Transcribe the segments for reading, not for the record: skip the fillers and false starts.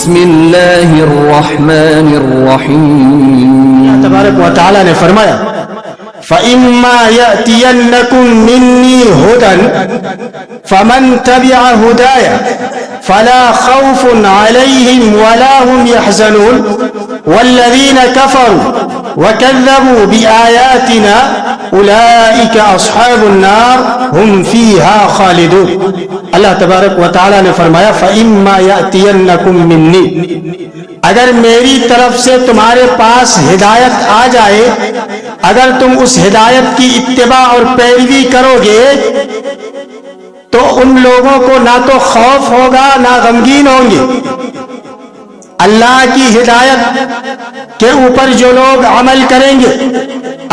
بسم اللہ الرحمن الرحیم. اللہ تبارک و تعالیٰ نے فرمایا فَإِمَّا يَأْتِيَنَّكُم مِّنِّي هُدًى فَمَن تَبِعَ هُدَايَ فَلَا خَوْفٌ عَلَيْهِمْ وَلَا هُمْ يَحْزَنُونَ وَالَّذِينَ كَفَرُوا وَكَذَّبُوا بِآيَاتِنَا أُولَئِكَ أَصْحَابُ النَّارِ هُمْ فِيهَا خَالِدُونَ. اللہ تبارک و تعالیٰ نے فرمایا فَإِمَّا يَأْتِيَنَّكُم مِّنِّي، اگر میری طرف سے تمہارے پاس ہدایت آ جائے، اگر تم اس ہدایت کی اتباع اور پیروی کرو گے تو ان لوگوں کو نہ تو خوف ہوگا نہ غمگین ہوں گے. اللہ کی ہدایت کے اوپر جو لوگ عمل کریں گے،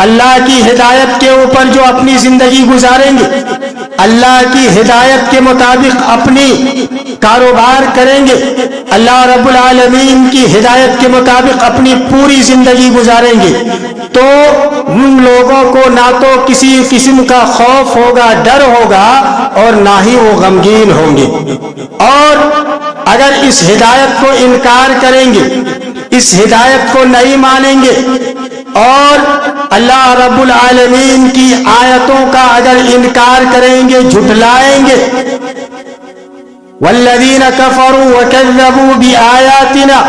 اللہ کی ہدایت کے اوپر جو اپنی زندگی گزاریں گے، اللہ کی ہدایت کے مطابق اپنی کاروبار کریں گے، اللہ رب العالمین کی ہدایت کے مطابق اپنی پوری زندگی گزاریں گے، تو ان لوگوں کو نہ تو کسی قسم کا خوف ہوگا، ڈر ہوگا، اور نہ ہی وہ غمگین ہوں گے. اور اگر اس ہدایت کو انکار کریں گے، اس ہدایت کو نہیں مانیں گے، اور اللہ رب العالمین کی آیتوں کا اگر انکار کریں گے، جھٹلائیں گے، والذین کفروا وکذبوا بآیاتنا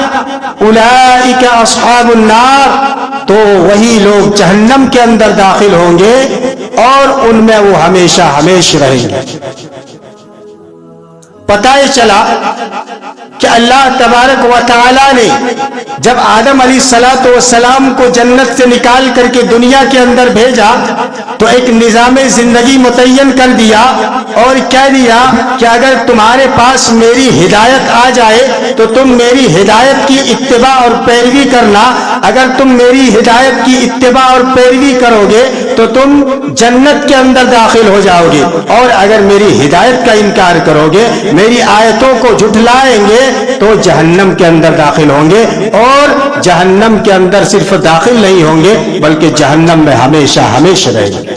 اولئک اصحاب النار، تو وہی لوگ جہنم کے اندر داخل ہوں گے اور ان میں وہ ہمیشہ ہمیشہ رہیں گے. پتہ ہی چلا کہ اللہ تبارک و تعالیٰ نے جب آدم علیہ السلام کو جنت سے نکال کر کے دنیا کے اندر بھیجا تو ایک نظام زندگی متعین کر دیا اور کہہ دیا کہ اگر تمہارے پاس میری ہدایت آ جائے تو تم میری ہدایت کی اتباع اور پیروی کرنا. اگر تم میری ہدایت کی اتباع اور پیروی کرو گے تو تم جنت کے اندر داخل ہو جاؤ گے، اور اگر میری ہدایت کا انکار کرو گے، میری آیتوں کو جھٹلائیں گے، تو جہنم کے اندر داخل ہوں گے، اور جہنم کے اندر صرف داخل نہیں ہوں گے بلکہ جہنم میں ہمیشہ ہمیشہ رہیں گے.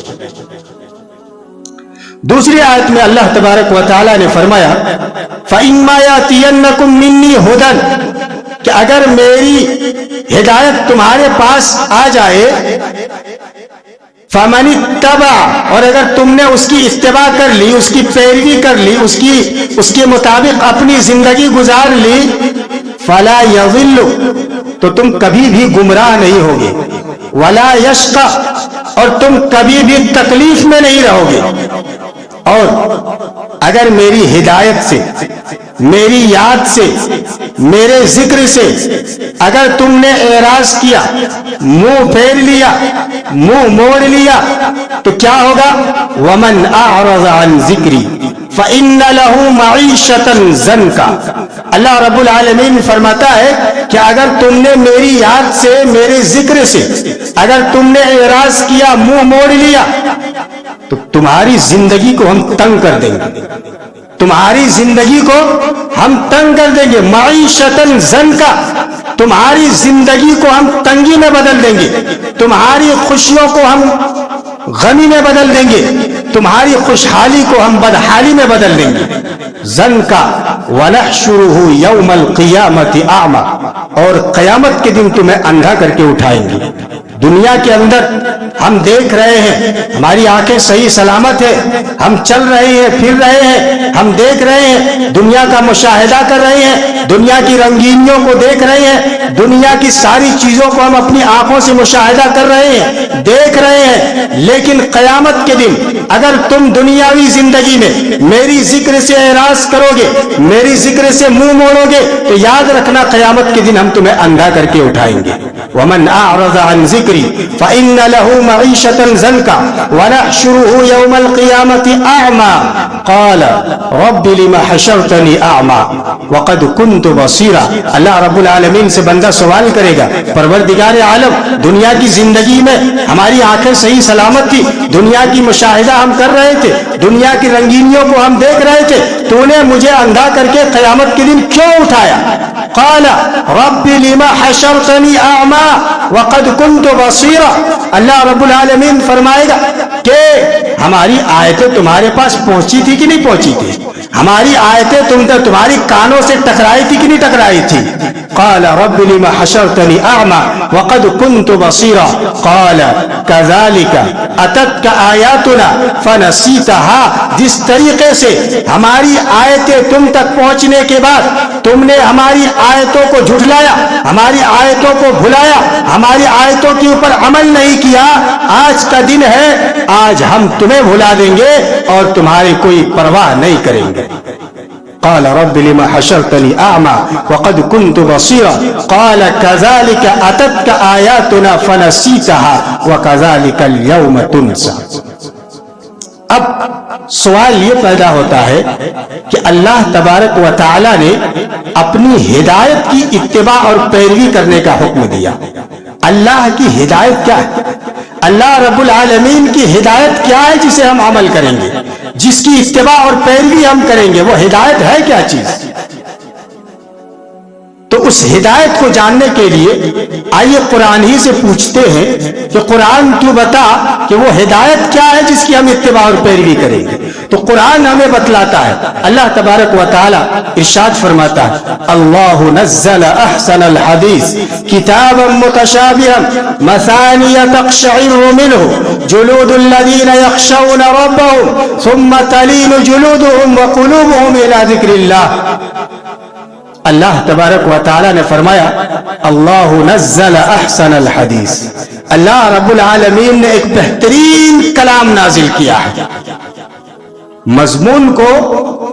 دوسری آیت میں اللہ تبارک و تعالیٰ نے فرمایا فَإِمَّا يَأْتِيَنَّكُم مِّنِّي هُدًى، کہ اگر میری ہدایت تمہارے پاس آ جائے، فَمَنِ اتَّبَعَ، اور اگر تم نے اس کی اتباع کر لی، اس کی پیروی کر لی، اس کے مطابق اپنی زندگی گزار لی، فَلَا يَضِلُّ، تو تم کبھی بھی گمراہ نہیں ہوگے، وَلَا يَشْقَى، اور تم کبھی بھی تکلیف میں نہیں رہو گے. اور اگر میری ہدایت سے، میری یاد سے، میرے ذکر سے اگر تم نے اعراض کیا، منہ پھیر لیا، منہ موڑ لیا، تو کیا ہوگا؟ وَمَنْ أَعْرَضَ عَنْ ذِكْرِي فَإِنَّ لَهُ مَعِيشَةً ضَنْكًا. اللہ رب العالمین فرماتا ہے کہ اگر تم نے میری یاد سے، میرے ذکر سے اگر تم نے اعراض کیا، منہ موڑ لیا، تو تمہاری زندگی کو ہم تنگ کر دیں گے، تمہاری زندگی کو ہم تنگ کر دیں گے. معیشتاً ضنکا، تمہاری زندگی کو ہم تنگی میں بدل دیں گے، تمہاری خوشیوں کو ہم غمی میں بدل دیں گے، تمہاری خوشحالی کو ہم بدحالی میں بدل دیں گے. ضنکا وَنَحْشُرُهُ يَوْمَ الْقِيَامَةِ أَعْمَى، اور قیامت کے دن تمہیں اندھا کر کے اٹھائیں گے. دنیا کے اندر ہم دیکھ رہے ہیں، ہماری آنکھیں صحیح سلامت ہے، ہم چل رہے ہیں، پھر رہے ہیں، ہم دیکھ رہے ہیں، دنیا کا مشاہدہ کر رہے ہیں، دنیا کی رنگینیوں کو دیکھ رہے ہیں، دنیا کی ساری چیزوں کو ہم اپنی آنکھوں سے مشاہدہ کر رہے ہیں، دیکھ رہے ہیں. لیکن قیامت کے دن اگر تم دنیاوی زندگی میں میری ذکر سے اعراض کرو گے، میری ذکر سے منہ موڑو گے، تو یاد رکھنا قیامت کے دن ہم تمہیں اندھا کر کے اٹھائیں گے. وَمَنْ أَعْرَضَ عَنْ ذِكْرِي فَإِنَّ لَهُ مَعِيشَةً ضَنْكًا وَنَحْشُرُهُ يَوْمَ الْقِيَامَةِ أَعْمَى قَالَ رَبِّ لِمَ حَشَرْتَنِي أَعْمَى وَقَدْ كُنْتُ بَصِيرًا. اللہ رب العالمین سے بندہ سوال کرے گا، پروردگار عالم، دنیا کی زندگی میں ہماری آنکھیں صحیح سلامت تھی، دنیا کی مشاہدہ ہم کر رہے تھے، دنیا کی رنگینیوں کو ہم دیکھ رہے تھے، تو نے مجھے اندھا کر کے قیامت کے دن کیوں اٹھایا؟ قال رب لما حشرتنی اعما وقد كنت بصیرا. اللہ رب العالمین فرمائے گا کہ ہماری آیتیں تمہارے پاس پہنچی تھی کہ نہیں پہنچی تھی؟ ہماری آیتیں تمہاری کانوں سے ٹکرائی تھی کہ نہیں ٹکرائی تھی؟ قال رب لم حشرتنی اعمى وقد كنت بصيرا قال كذلك اتتك آیاتنا فنسیتها. جس طریقے سے ہماری آیتیں تم تک پہنچنے کے بعد تم نے ہماری آیتوں کو جھٹلایا، ہماری آیتوں کو بھلایا، ہماری آیتوں کے اوپر عمل نہیں کیا، آج کا دن ہے، آج ہم تمہیں بھلا دیں گے اور تمہاری کوئی پرواہ نہیں کریں گے. قال رب لما حشرتني اعمى وقد كنت بصيرا قال كذلك اتتك آياتنا فنسيتها وكذلك اليوم تنسى. اب سوال یہ پیدا ہوتا ہے کہ اللہ تبارک و تعالی نے اپنی ہدایت کی اتباع اور پیروی کرنے کا حکم دیا. اللہ کی ہدایت کیا ہے؟ اللہ رب العالمین کی ہدایت کیا ہے جسے ہم عمل کریں گے، جس کی اتباع اور پیروی ہم کریں گے؟ وہ ہدایت ہے کیا چیز؟ تو اس ہدایت کو جاننے کے لیے آئیے قرآن ہی سے پوچھتے ہیں کہ قرآن تو بتا کہ وہ ہدایت کیا ہے جس کی ہم اتباع اور پیروی کریں گے. تو قرآن ہمیں بتلاتا ہے. اللہ تبارک و تعالی ارشاد فرماتا ہے اللہ نزل احسن الحدیث کتابا متشابہا مثانی تقشعر منہ جلود الذین یخشون ربهم ثم تلین جلودهم وقلوبهم الى ذکر اللہ. اللہ تبارک و تعالی نے فرمایا اللہ نزل احسن الحدیث، اللہ رب العالمین نے ایک بہترین کلام نازل کیا ہے. مضمون کو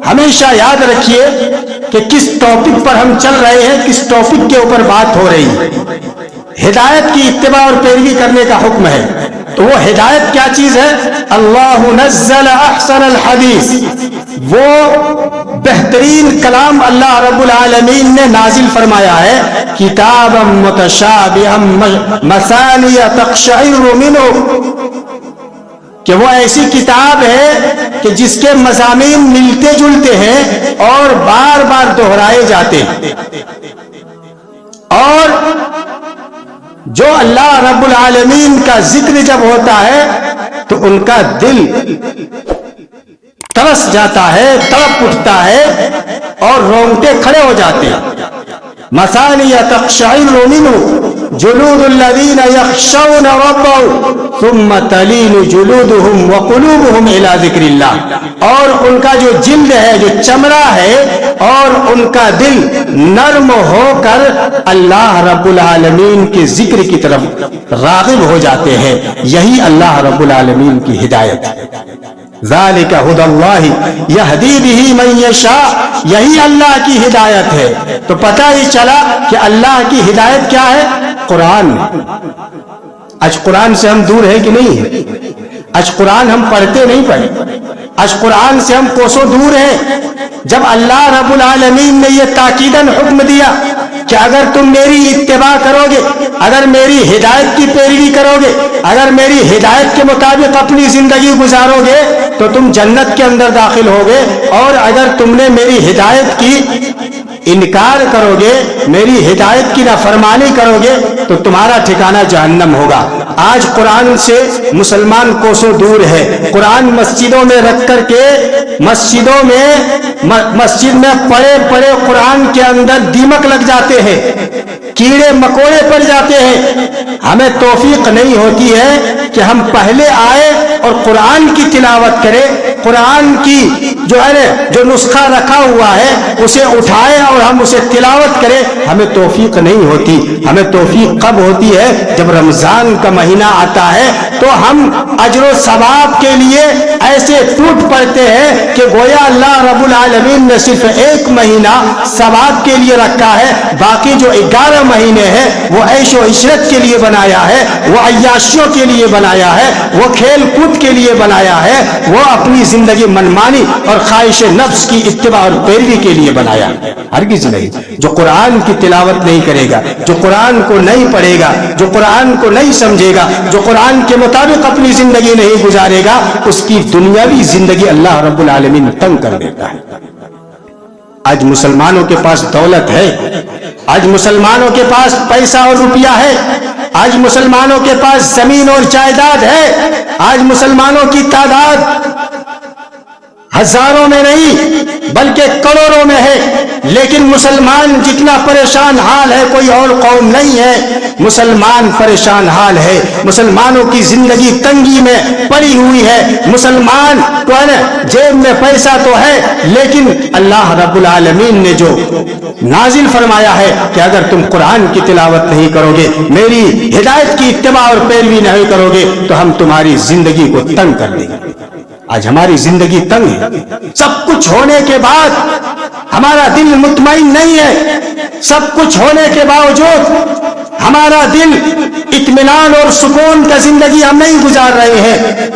ہمیشہ یاد رکھیے کہ کس ٹاپک پر ہم چل رہے ہیں، کس ٹاپک کے اوپر بات ہو رہی ہے. ہدایت کی اتباع اور پیروی کرنے کا حکم ہے. تو وہ ہدایت کیا چیز ہے؟ اللہ نزل احسن الحدیث، وہ بہترین کلام اللہ رب العالمین نے نازل فرمایا ہے. کتابا متشابہا مثانی تقشعر منہ، کہ وہ ایسی کتاب ہے کہ جس کے مضامین ملتے جلتے ہیں اور بار بار دہرائے جاتے ہیں. اور جو اللہ رب العالمین کا ذکر جب ہوتا ہے تو ان کا دل ترس جاتا ہے، تڑپ اٹھتا ہے اور رونگٹے کھڑے ہو جاتے ہیں. مثانی تقشعر منہ جلود الذین یخشون ربهم ثم تلین جلودهم وقلوبهم الى ذکر اللہ. اور ان کا جو جلد ہے، جو چمڑا ہے، اور ان کا دل نرم ہو کر اللہ رب العالمین کے ذکر کی طرف راغب ہو جاتے ہیں. یہی اللہ رب العالمین کی ہدایت ہے. ذالک ھدی اللہ یہدی بہ من یشاء، یہی اللہ کی ہدایت ہے. تو پتہ ہی چلا کہ اللہ کی ہدایت کیا ہے؟ قرآن. آج قرآن سے ہم دور ہیں کہ نہیں ہیں؟ آج قرآن ہم پڑھتے نہیں پڑھے، آج قرآن سے ہم کوسوں دور ہیں. جب اللہ رب العالمین نے یہ تاکیداً حکم دیا کہ اگر تم میری اتباع کرو گے، اگر میری ہدایت کی پیروی کرو گے، اگر میری ہدایت کے مطابق اپنی زندگی گزارو گے تو تم جنت کے اندر داخل ہوگے، اور اگر تم نے میری ہدایت کی انکار کرو گے، میری ہدایت کی نافرمانی کرو گے تو تمہارا ٹھکانہ جہنم ہوگا. آج قرآن سے مسلمان کوسوں دور ہے. قرآن مسجدوں میں رکھ کر کے مسجد میں پڑے پڑے قرآن کے اندر دیمک لگ جاتے ہیں، کیڑے مکوڑے پڑ جاتے ہیں. ہمیں توفیق نہیں ہوتی ہے کہ ہم پہلے آئے اور قرآن کی تلاوت کریں، قرآن کی جو نسخہ رکھا ہوا ہے اسے اٹھائے اور ہم اسے تلاوت کریں. ہمیں توفیق نہیں ہوتی. ہمیں توفیق کب ہوتی ہے؟ جب رمضان کا مہینہ آتا ہے تو ہم اجر و ثواب کے لیے ایسے ٹوٹ پڑتے ہیں کہ گویا اللہ رب العالمین نے صرف ایک مہینہ ثواب کے لیے رکھا ہے، باقی جو 11 مہینے ہیں وہ عیش و عشرت کے لیے بنایا ہے، وہ عیاشیوں کے لیے بنایا ہے، وہ کھیل کود کے لیے بنایا ہے، وہ اپنی زندگی منمانی اور خواہش نفس کی اتباع اور پیروی کے لیے بنایا. ہرگز نہیں. جو قرآن کی تلاوت نہیں کرے گا، جو قرآن کو نہیں پڑھے گا، جو قرآن کو نہیں سمجھے گا، جو قرآن کے مطابق اپنی زندگی نہیں گزارے گا، اس کی دنیاوی زندگی اللہ رب العالمین تنگ کر دیتا ہے. آج مسلمانوں کے پاس دولت ہے، آج مسلمانوں کے پاس پیسہ اور روپیہ ہے، آج مسلمانوں کے پاس زمین اور جائیداد ہے، آج مسلمانوں کی تعداد ہزاروں میں نہیں بلکہ کروڑوں میں ہے، لیکن مسلمان جتنا پریشان حال ہے کوئی اور قوم نہیں ہے۔ مسلمان پریشان حال ہے، مسلمانوں کی زندگی تنگی میں پڑی ہوئی ہے، مسلمان تو ہے نا جیب میں پیسہ تو ہے، لیکن اللہ رب العالمین نے جو نازل فرمایا ہے کہ اگر تم قرآن کی تلاوت نہیں کرو گے، میری ہدایت کی اتباع اور پیروی نہیں کرو گے تو ہم تمہاری زندگی کو تنگ کر دیں گے۔ آج ہماری زندگی تنگ ہے، سب کچھ ہونے کے بعد ہمارا دل مطمئن نہیں ہے، سب کچھ ہونے کے باوجود ہمارا دل اطمینان اور سکون کا زندگی ہم نہیں گزار رہے ہیں۔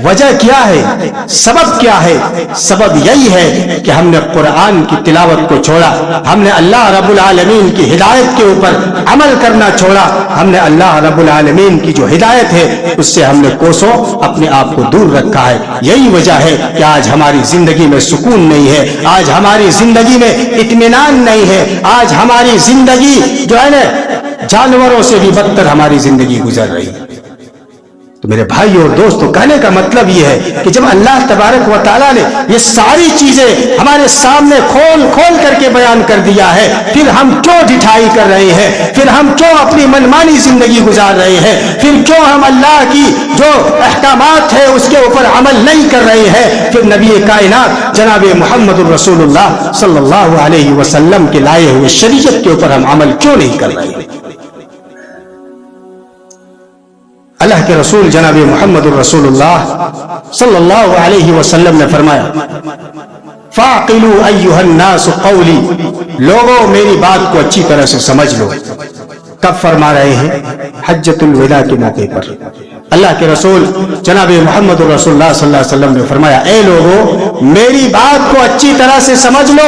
وجہ کیا ہے؟ سبب کیا ہے؟ سبب یہی ہے کہ ہم نے قرآن کی تلاوت کو چھوڑا، ہم نے اللہ رب العالمین کی ہدایت کے اوپر عمل کرنا چھوڑا، ہم نے اللہ رب العالمین کی جو ہدایت ہے اس سے ہم نے کوسوں اپنے آپ کو دور رکھا ہے۔ یہی وجہ ہے کہ آج ہماری زندگی میں سکون نہیں ہے، آج ہماری زندگی میں اطمینان نہیں ہے، آج ہماری زندگی جو ہے نا جانوروں سے بھی بدتر ہماری زندگی گزر رہی ہے۔ تو میرے بھائی اور دوستو، کہنے کا مطلب یہ ہے کہ جب اللہ تبارک و تعالیٰ نے یہ ساری چیزیں ہمارے سامنے کھول کھول کر کے بیان کر دیا ہے، پھر ہم کیوں ڈھٹائی کر رہے ہیں؟ پھر ہم کیوں اپنی منمانی زندگی گزار رہے ہیں؟ پھر کیوں ہم اللہ کی جو احکامات ہے اس کے اوپر عمل نہیں کر رہے ہیں؟ پھر نبی کائنات جناب محمد الرسول اللہ صلی اللہ علیہ وسلم کے لائے ہوئے شریعت کے اوپر ہم عمل کیوں نہیں کر رہے ہیں؟ اللہ کے رسول جناب محمد الرسول اللہ صلی اللہ علیہ وسلم نے فرمایا، فَاعْقِلُوا أَيُّهَا النَّاسُ قَوْلِي، لوگوں میری بات کو اچھی طرح سے سمجھ لو۔ کب فرما رہے ہیں؟ حجۃ الوداع کے موقع پر اللہ کے رسول جناب محمد الرسول اللہ صلی اللہ علیہ وسلم نے فرمایا، اے لوگوں میری بات کو اچھی طرح سے سمجھ لو،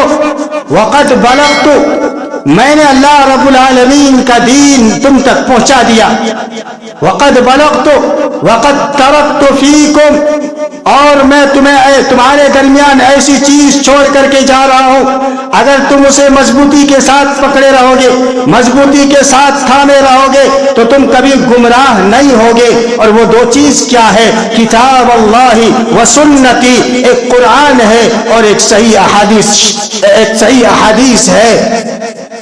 وَقَدْ بَلَغْتُ، میں نے اللہ رب العالمین کا دین تم تک پہنچا دیا، وَقَدْ بَلَغْتُ وَقَدْ تَرَكْتُ فِيكُمْ، اور میں تمہارے درمیان ایسی چیز چھوڑ کر کے جا رہا ہوں، اگر تم اسے مضبوطی کے ساتھ پکڑے رہو گے، مضبوطی کے ساتھ تھامے رہو گے تو تم کبھی گمراہ نہیں ہوگے۔ اور وہ دو چیز کیا ہے؟ کتاب اللہ و سنتی، ایک قرآن ہے اور ایک صحیح احادیث ہے۔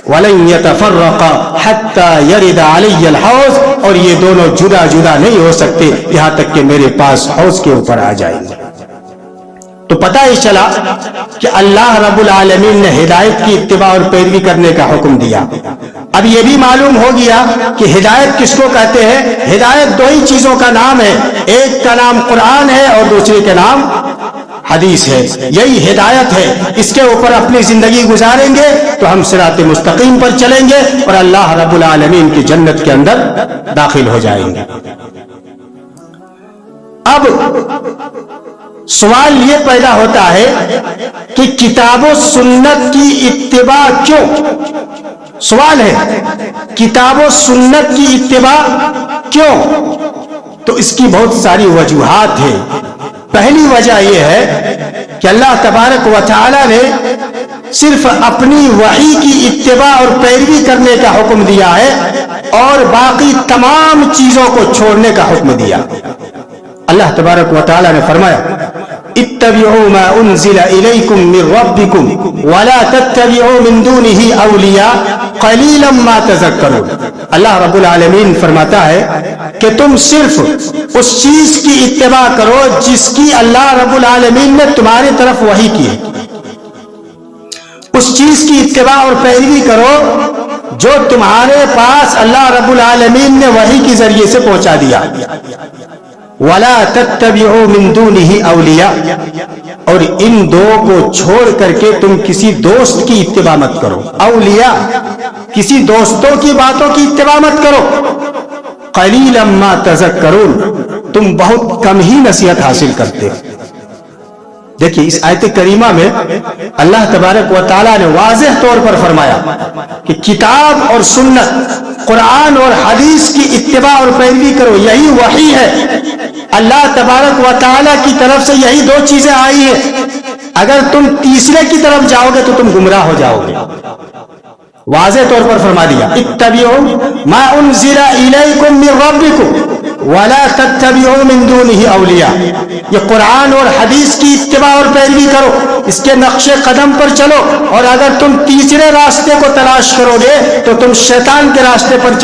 وَلَن يَتَفَرَّقَ حَتَّى يَرِدَ عَلَيَّ الْحَوْض، اور یہ دونوں جدا جدا نہیں ہو سکتے یہاں تک کہ میرے پاس حوض کے اوپر آ جائیں گے۔ تو پتہ ہی چلا کہ اللہ رب العالمین نے ہدایت کی اتباع اور پیروی کرنے کا حکم دیا۔ اب یہ بھی معلوم ہو گیا کہ ہدایت کس کو کہتے ہیں۔ ہدایت دو ہی چیزوں کا نام ہے، ایک کا نام قرآن ہے اور دوسرے کا نام حدیث ہے، یہی ہدایت ہے۔ اس کے اوپر اپنی زندگی گزاریں گے تو ہم صراط مستقیم پر چلیں گے اور اللہ رب العالمین کی جنت کے اندر داخل ہو جائیں گے۔ اب سوال یہ پیدا ہوتا ہے کہ کتاب و سنت کی اتباع کیوں؟ سوال ہے کتاب و سنت کی اتباع کیوں؟ تو اس کی بہت ساری وجوہات ہیں۔ پہلی وجہ یہ ہے کہ اللہ تبارک و تعالی نے صرف اپنی وحی کی اتباع اور پیروی کرنے کا حکم دیا ہے اور باقی تمام چیزوں کو چھوڑنے کا حکم دیا۔ اللہ تبارک و تعالی نے فرمایا، اتبعوا ما انزل الیکم من ربکم ولا تتبعوا من دونه اولیاء قلیلا ما تذکرون۔ اللہ رب العالمین فرماتا ہے کہ تم صرف اس چیز کی اتباع کرو جس کی اللہ رب العالمین نے تمہاری طرف وحی کی ہے، اس چیز کی اتباع اور پیروی کرو جو تمہارے پاس اللہ رب العالمین نے وحی کے ذریعے سے پہنچا دیا۔ وَلَا تَتَّبِعُوا مِن دُونِهِ أَوْلِيَاءَ، اور ان دو کو چھوڑ کر کے تم کسی دوست کی اتباع مت کرو۔ اولیاء، کسی دوستوں کی باتوں کی اتباع مت کرو۔ قَلِيلًا مَا تَذَكَّرُونَ، تم بہت کم ہی نصیحت حاصل کرتے ہو۔ دیکھیے اس آیت کریمہ میں اللہ تبارک و تعالیٰ نے واضح طور پر فرمایا کہ کتاب اور سنت، قرآن اور حدیث کی اتباع اور پیروی کرو، یہی وحی ہے۔ اللہ تبارک و تعالیٰ کی طرف سے یہی دو چیزیں آئی ہیں۔ اگر تم تیسرے کی طرف جاؤ گے تو تم گمراہ ہو جاؤ گے. واضح طور پر فرما دیا اتبعوا ما انزل الیکم من ربکم ولا تتبعوا من دونه اولیاء. یہ قرآن اور حدیث کی اتباع اور پیروی کرو, اس کے نقش قدم پر چلو, اور اگر تم تیسرے راستے کو تلاش کرو گے تو تم شیطان کے راستے پر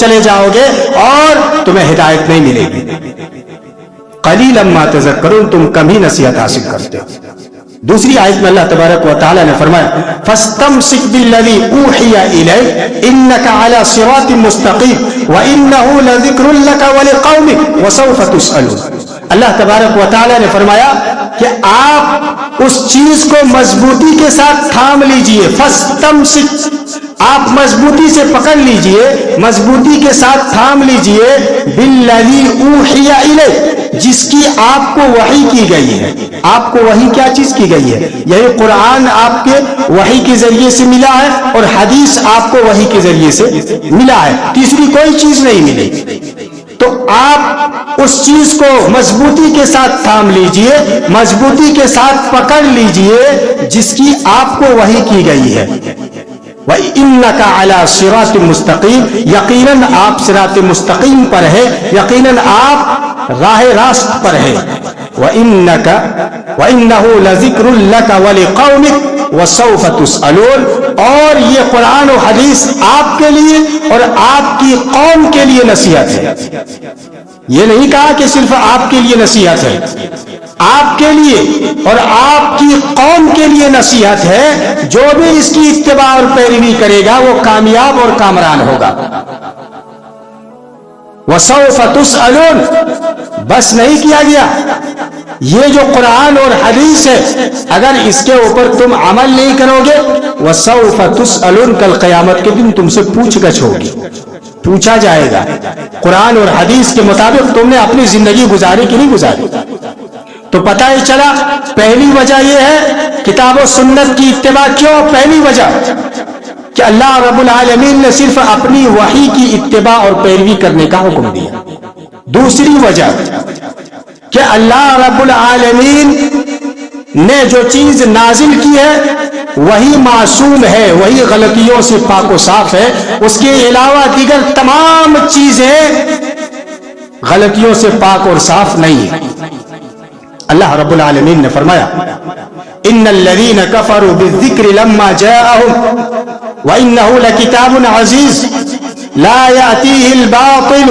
چلے جاؤ گے اور تمہیں ہدایت نہیں ملے گی. قلیلا ما تذکرون, تم کم ہی نصیحت حاصل کرتے ہو. دوسری آیت میں اللہ تبارک و تعالی نے فرمایا فاستمسک بالذی اوحی الیک انک علی صراط مستقیم وانہ لذکر لک ولقومک وسوف تسألون. اللہ تبارک و تعالی نے فرمایا کہ آپ اس چیز کو مضبوطی کے ساتھ تھام لیجئے. فاستمسک, آپ مضبوطی سے پکڑ لیجئے, مضبوطی کے ساتھ تھام لیجئے. بالذی اوحی الیک, جس کی آپ کو وحی کی گئی ہے. آپ کو وحی کیا چیز کی گئی ہے؟ یہی قرآن آپ کے وحی کے ذریعے سے ملا ہے اور حدیث آپ کو وحی کے ذریعے سے ملا ہے, تیسری کوئی چیز نہیں ملی. تو آپ اس چیز کو مضبوطی کے ساتھ تھام لیجئے, مضبوطی کے ساتھ پکڑ لیجئے جس کی آپ کو وحی کی گئی ہے. وَإِنَّكَ عَلَى صِرَاطٍ مُسْتَقِيمٍ, یقیناً آپ صراط مستقیم پر ہے, یقیناً آپ راہ راست پر ہے. وَإِنَّهُ لَذِكْرٌ لَكَ وَلِقَوْمِكَ وَسَوْفَ تُسْأَلُونَ, اور یہ قرآن و حدیث آپ کے لیے اور آپ کی قوم کے لیے نصیحت ہے. یہ نہیں کہا کہ صرف آپ کے لیے نصیحت ہے, آپ کے لیے اور آپ کی قوم کے لیے نصیحت ہے. جو بھی اس کی اتباع اور پیروی کرے گا وہ کامیاب اور کامران ہوگا. وَسَوْفَ تُسْأَلُونَ, بس نہیں کیا گیا, یہ جو قرآن اور حدیث ہے اگر اس کے اوپر تم عمل نہیں کرو گے, وَسَوْفَ تُسْأَلُونَ, کل قیامت کے دن تم سے پوچھ گچھ ہوگی, پوچھا جائے گا قرآن اور حدیث کے مطابق تم نے اپنی زندگی گزاری کہ نہیں گزاری. تو پتہ ہی چلا پہلی وجہ یہ ہے کتاب و سنت کی اتباع. کیوں؟ پہلی وجہ کہ اللہ رب العالمین نے صرف اپنی وحی کی اتباع اور پیروی کرنے کا حکم دیا. دوسری وجہ کہ اللہ رب العالمین نے جو چیز نازل کی ہے وہی معصوم ہے, وہی غلطیوں سے پاک و صاف ہے, اس کے علاوہ دیگر تمام چیزیں غلطیوں سے پاک اور صاف نہیں ہے. اللہ رب العالمین نے فرمایا ان الذین کفروا بالذکر لما جاءهم وانه لکتاب عزیز لا یأتیہ الباطل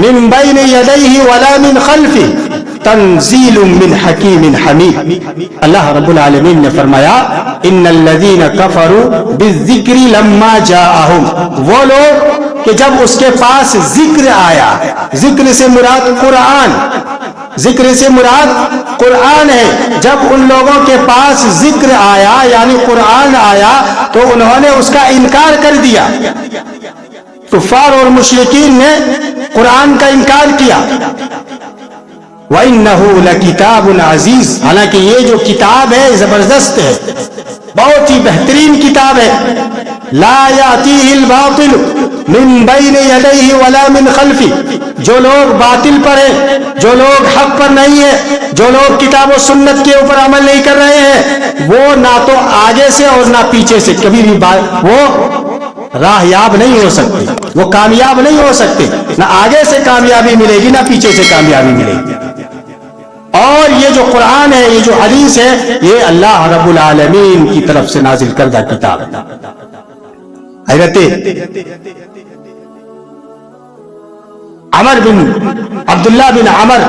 من بین یدیہ ولا من خلفہ تنزیل من حکیم حمید. اللہ رب العالمین نے فرمایا ان الذین کفروا بالذکر لما جاءهم, وہ لوگ کہ جب اس کے پاس ذکر آیا, ذکر سے مراد قرآن, ذکر سے مراد قرآن ہے. جب ان لوگوں کے پاس ذکر آیا یعنی قرآن آیا تو انہوں نے اس کا انکار کر دیا. کفار اور مشرکین نے قرآن کا انکار کیا. وَإِنَّهُ لَكِتَابٌ عَزِيزٌ, حالانکہ یہ جو کتاب ہے زبردست ہے, بہت ہی بہترین کتاب ہے. لا یأتیہ الباطل من بین یدیہ ولا من خلفہ, جو لوگ باطل پر ہیں, جو لوگ حق پر نہیں ہیں, جو لوگ کتاب و سنت کے اوپر عمل نہیں کر رہے ہیں, وہ نہ تو آگے سے اور نہ پیچھے سے کبھی بھی وہ راہیاب نہیں ہو سکتے, وہ کامیاب نہیں ہو سکتے. نہ آگے سے کامیابی ملے گی نہ پیچھے سے کامیابی ملے گی. اور یہ جو قرآن ہے, یہ جو حدیث ہے, یہ اللہ رب العالمین کی طرف سے نازل کردہ کتاب ہے. حضرت عمر بن عبداللہ بن عمر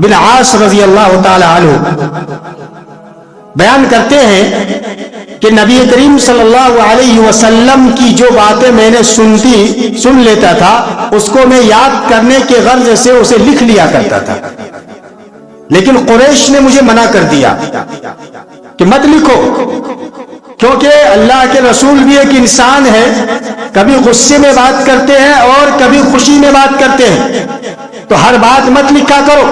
بن عاص رضی اللہ تعالی عنہ بیان کرتے ہیں کہ نبی کریم صلی اللہ علیہ وسلم کی جو باتیں میں نے سن لیتا تھا اس کو میں یاد کرنے کے غرض سے اسے لکھ لیا کرتا تھا, لیکن قریش نے مجھے منع کر دیا کہ مت لکھو, کیونکہ اللہ کے رسول بھی ایک انسان ہے, کبھی غصے میں بات کرتے ہیں اور کبھی خوشی میں بات کرتے ہیں, تو ہر بات مت لکھا کرو.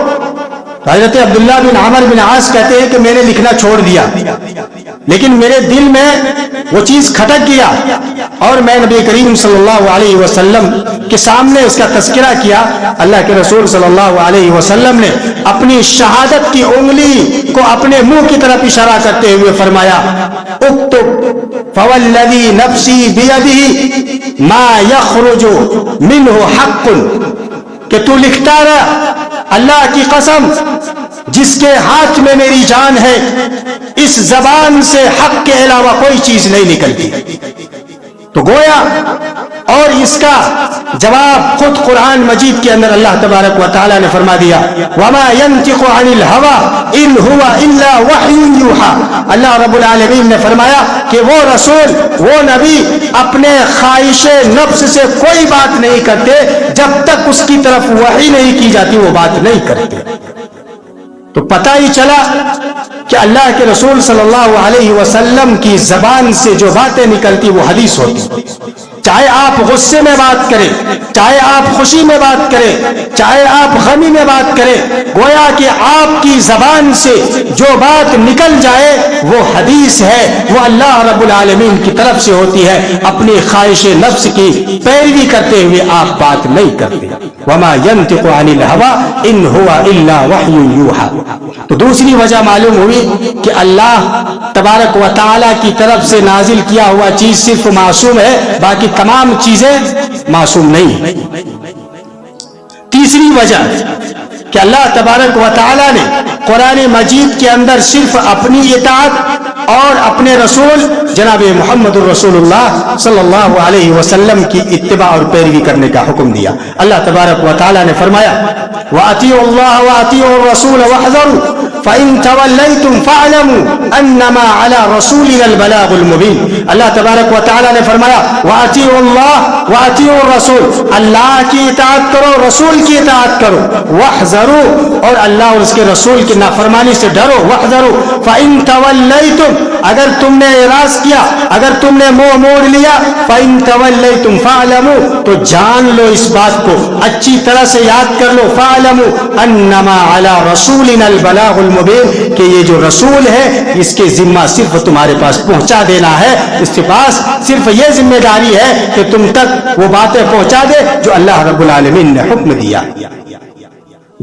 حضرت عبداللہ بن عمر بن عاص کہتے ہیں کہ میں نے لکھنا چھوڑ دیا, لیکن میرے دل میں وہ چیز کھٹک گیا اور میں نبی کریم صلی اللہ علیہ وسلم کے سامنے اس کا تذکرہ کیا، اللہ کے رسول صلی اللہ علیہ وسلم نے اپنی شہادت کی انگلی کو اپنے منہ کی طرف اشارہ کرتے ہوئے فرمایا اکتب فوالذی نفسی بیدہ ما یخرج منہ حق، کہ تو لکھتا رہ اللہ کی قسم جس کے ہاتھ میں میری جان ہے، اس زبان سے حق کے علاوہ کوئی چیز نہیں نکلتی۔ تو گویا اور اس کا جواب خود قرآن مجید کے اندر اللہ تبارک و تعالی نے فرما دیا وما ينطق عن الهوى ان هو الا وحی یوحى، اللہ رب العالمین نے فرمایا کہ وہ رسول، وہ نبی اپنے خواہش نفس سے کوئی بات نہیں کرتے، جب تک اس کی طرف وحی نہیں کی جاتی وہ بات نہیں کرتے۔ تو پتہ ہی چلا کہ اللہ کے رسول صلی اللہ علیہ وسلم کی زبان سے جو باتیں نکلتی وہ حدیث ہوتی، چاہے آپ غصے میں بات کریں، چاہے آپ خوشی میں بات کریں، چاہے آپ غمی میں بات کریں، گویا کہ آپ کی زبان سے جو بات نکل جائے وہ حدیث ہے، وہ اللہ رب العالمین کی طرف سے ہوتی ہے، اپنی خواہش نفس کی پیروی کرتے ہوئے آپ بات نہیں کرتے۔ وما ينطق عن الهوى ان هو الا وحی یوحى۔ تو دوسری وجہ معلوم ہوئی کہ اللہ تبارک و تعالی کی طرف سے نازل کیا ہوا چیز صرف معصوم ہے، باقی تمام چیزیں معصوم نہیں۔ تیسری وجہ کہ اللہ تبارک و تعالی نے قرآن مجید کے اندر صرف اپنی اطاعت اور اپنے رسول جناب محمد الرسول اللہ صلی اللہ علیہ وسلم کی اتباع اور پیروی کرنے کا حکم دیا۔ اللہ تبارک و تعالی نے فرمایا وَأَطِيعُوا اللَّهَ وَأَطِيعُوا الرَّسُولَ وَاحْذَرُوا فَإِن تَوَلَّيْتُمْ فَاعْلَمُوا أَنَّمَا عَلَى رَسُولِنَا الْبَلَاغُ الْمُبِينُ۔ اللہ تبارک و تعالی نے فرمایا وَأَطِيعُوا اللَّهَ وَأَطِيعُوا الرَّسُولَ، اللہ کی اطاعت کرو، رسول کی اطاعت کرو، وَاحْذَرُوا، اور اللہ اور اس کے رسول کی نافرمانی سے ڈرو، وَاحْذَرُوا فَإِن تَوَلَّيْتُمْ، اگر تم نے اعراض کیا، اگر تم نے منہ موڑ لیا، فَإِن تَوَلَّيْتُمْ فَاعْلَمُوا، تو جان لو اس بات کو، اچھی طرح سے یاد کر لو، فَاعْلَمُوا أَنَّمَا عَلَى رَسُولِنَا الْبَلَاغُ الْمُبِينُ، کہ یہ جو رسول ہے اس کے ذمہ صرف تمہارے پاس پہنچا دینا ہے، اس کے پاس صرف یہ ذمہ داری ہے کہ تم تک وہ باتیں پہنچا دے جو اللہ رب العالمین نے حکم دیا۔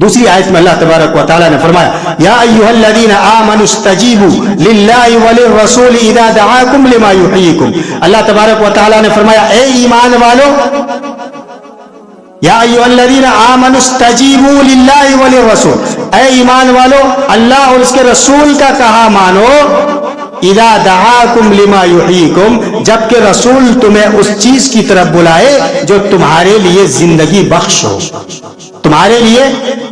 دوسری آیت میں اللہ تبارک و تعالی نے فرمایا یا ایھا الذین آمنوا استجیبوا للہ وللرسول اذا دعاکم لما یحییکم، اللہ تبارک و تعالی نے فرمایا اے ایمان والو، یا ایھا الذین آمنوا استجیبوا للہ وللرسول، اے ایمان والو اللہ اور اس کے رسول کا کہا مانو، اذا دعاکم لما یحییکم، جبکہ رسول تمہیں اس چیز کی طرف بلائے جو تمہارے لیے زندگی بخش ہو، تمہارے لیے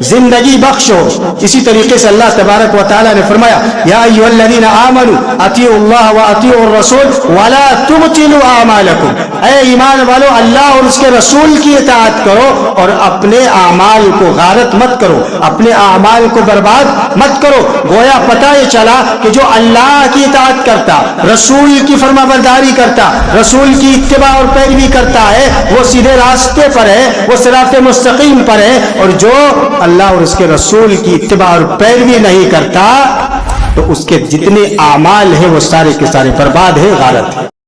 زندگی بخش ہو۔ اسی طریقے سے اللہ تبارک و تعالی نے فرمایا یا ایھا الذین آمنوا اطیعوا اللہ واطیعوا الرسول ولا تبطلوا اعمالکم، اے ایمان والو اللہ اور اس کے رسول کی اطاعت کرو اور اپنے اعمال کو غارت مت کرو، اپنے اعمال کو برباد مت کرو۔ گویا پتہ یہ چلا کہ جو اللہ کی اطاعت کرتا، رسول کی فرما برداری کرتا، رسول کی اتباع اور پیروی کرتا ہے، وہ سیدھے راستے پر ہے، وہ صراط مستقیم پر ہے، اور جو اللہ اور اس کے رسول کی اتباع اور پیروی نہیں کرتا تو اس کے جتنے اعمال ہیں وہ سارے کے سارے برباد ہیں، غارت ہیں۔